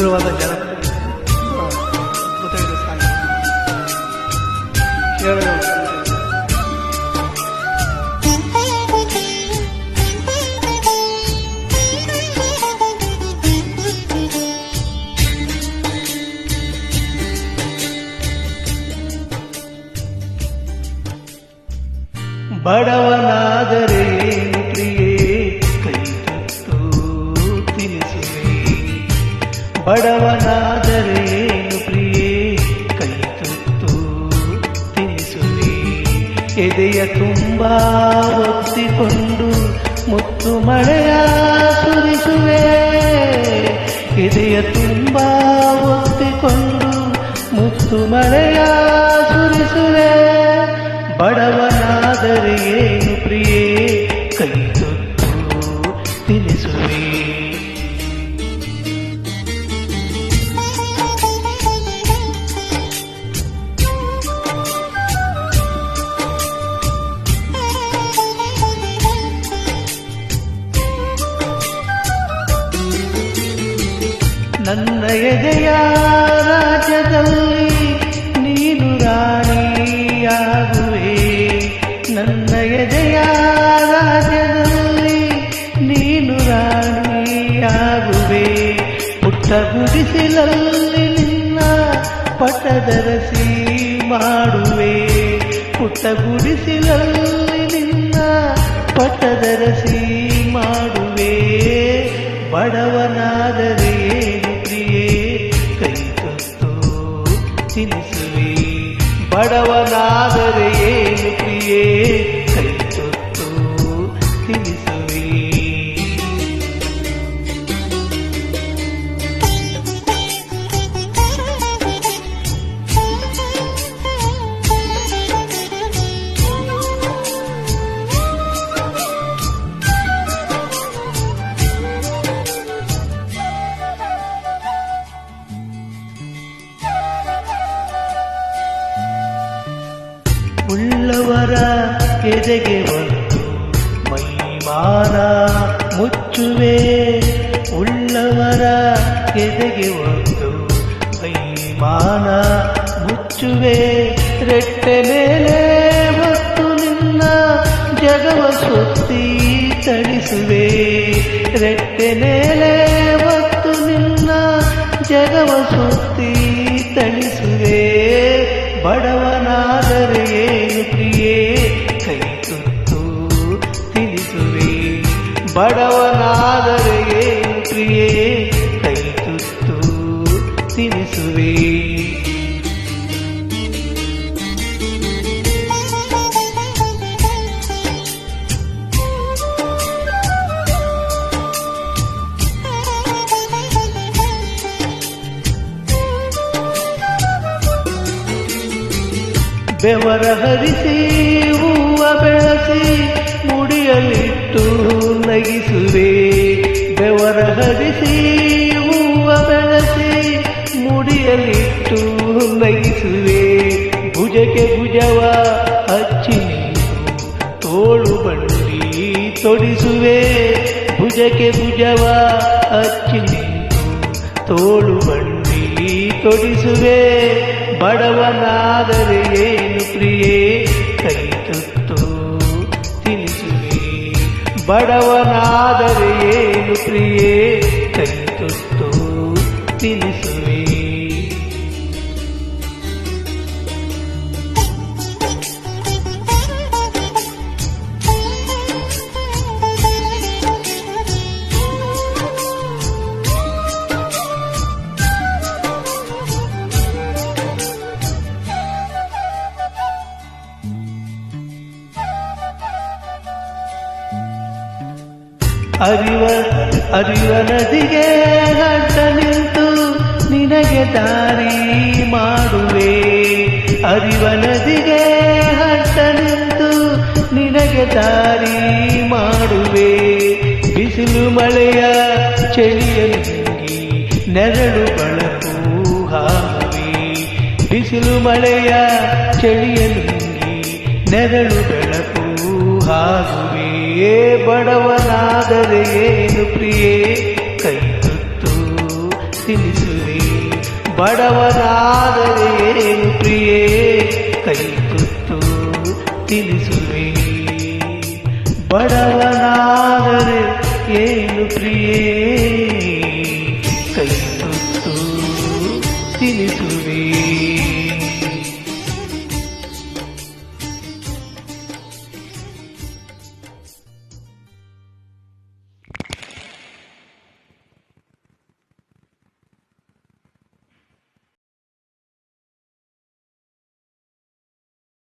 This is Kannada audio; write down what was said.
ಮಧುರವಾದ ಜನಪದ ಅದ್ಭುತವಾದ ಸಾಂಗ್ ಕೇಳಲು ಬಡವನಾದರೇನು ಪ್ರಿಯೇ ಕೈ ತುತ್ತು ತಿನಿಸುವೆ ಬಡವನಾದರೇನು ಪ್ರಿಯೇ ಕೈ ತುತ್ತು ತಿನಿಸುವೆ ಎದೆಯ ತುಂಬ ಒತ್ತಿಕೊಂಡು ಮುತ್ತು ಮಳೆಯ ಸುರಿಸುವೆ ಎದೆಯ ತುಂಬ ಒತ್ತಿಕೊಂಡು ಮುತ್ತು ಮಳೆಯ ಸುರಿಸುವೆ ಬಡವನಾದರೆ ಏನು ಪ್ರಿಯೇ ಕೈ ತುತ್ತು ತಿನಿಸುವೆ ನನ್ನ ಎದೆಯ ರಾಜ್ಯದಲ್ಲಿ ನೀನು ರಾಣಿಯಾಗುವೆ ನನ್ನ ಎದೆಯ ರಾಜ್ಯದಲ್ಲಿ ನೀನು ರಾಣಿಯಾಗುವೆ ಪುಟ್ಟ ಗುಡಿಸಿಲಲ್ಲಿ ನಿನ್ನ ಪಟದರಸಿ ಮಾಡುವೆ ಪುಟ್ಟ ಗುಡಿಸಿಲಲ್ಲಿ ನಿನ್ನ ಪಟದರಸಿ ಮಾಡುವೆ ಬಡವನಾದರೆ ಏನು ಪ್ರಿಯೇ ಕೈ ತುತ್ತು ತಿನಿಸುವೆ ಬಡವನಾದರೆ ಏನು ಪ್ರಿಯೇ ಕೈ ತುತ್ತು ತಿನಿಸುವೆ ಉಳ್ಳವರ ಎದೆಗೆ ಒಂದು ಮೈಮಾನ ಮುಚ್ಚುವೆ ಉಳ್ಳವರ ಎದೆಗೆ ಒಂದು ಮೈಮಾನ ಮುಚ್ಚುವೆ ರೆಟ್ಟೆ ಮೇಲೆ ಹೊತ್ತು ನಿನ್ನ ಜಗವ ಸುತ್ತಿ ತಣಿಸುವೆ ರೆಟ್ಟೆ ಮೇಲೆ ಹೊತ್ತು ನಿನ್ನ ಜಗವ ಸುತ್ತಿ ತಣಿಸುವೆ ಬಡವನಾದರೆ ಏನು ಪ್ರಿಯೇ ಕೈ ತುತ್ತು ತಿನಿಸುವೆ ಬಡವನಾದರೆ ಏನು ಪ್ರಿಯೇ ಕೈ ತುತ್ತು ತಿನಿಸುವೆ ಬೆವರ ಹರಿಸಿ ಹೂವ ಬೆಳೆಸಿ ಮುಡಿಯಲಿಟ್ಟು ನಗಿಸುವೆ ಬೆವರ ಹರಿಸಿ ಹೂವ ಬೆಳೆಸಿ ಮುಡಿಯಲಿಟ್ಟು ನಗಿಸುವೆ ಭುಜಕ್ಕೆ ಭುಜವ ಹಚ್ಚಿ ತೋಳು ಬಂಡಿ ತೊಡಿಸುವೆ ಭುಜಕ್ಕೆ ಭುಜವ ಹಚ್ಚಿ ತೋಳು ಬಂಡಿ ತೊಡಿಸುವೆ ಬಡವನಾದರೆ ಏನು ಪ್ರಿಯೇ ಕೈ ತುತ್ತು ತಿನಿಸುವೆ ಬಡವನಾದರೆ ಏನು ಪ್ರಿಯೇ ಕೈ ತುತ್ತು ತಿನಿಸುವೆ ಅರಿವ ನದಿಗೆ ಅಡ್ಡ ನಿಂತು ನಿನಗೆ ದಾರಿ ಮಾಡುವೆ ಅರಿವ ನದಿಗೆ ಅಡ್ಡ ನಿಂತು ನಿನಗೆ ದಾರಿ ಮಾಡುವೆ ಬಿಸಿಲು ಮಳೆಯ ಚಳಿಯ ನುಂಗಿ ನೆರಳು ಬಳಕು ಹಾಕುವೆ ಬಿಸಿಲು ಮಳೆಯ ಚಳಿಯ ನುಂಗಿ ನೆರಳು ಬೆಳಕು ಹಾಗುವೆಯೇ ಬಡವನಾದರೆ ಏನು ಪ್ರಿಯೇ ಕೈ ತುತ್ತು ತಿನಿಸು ಬಡವನಾದರೆ ಏನು ಪ್ರಿಯೇ ಕೈ ತುತ್ತು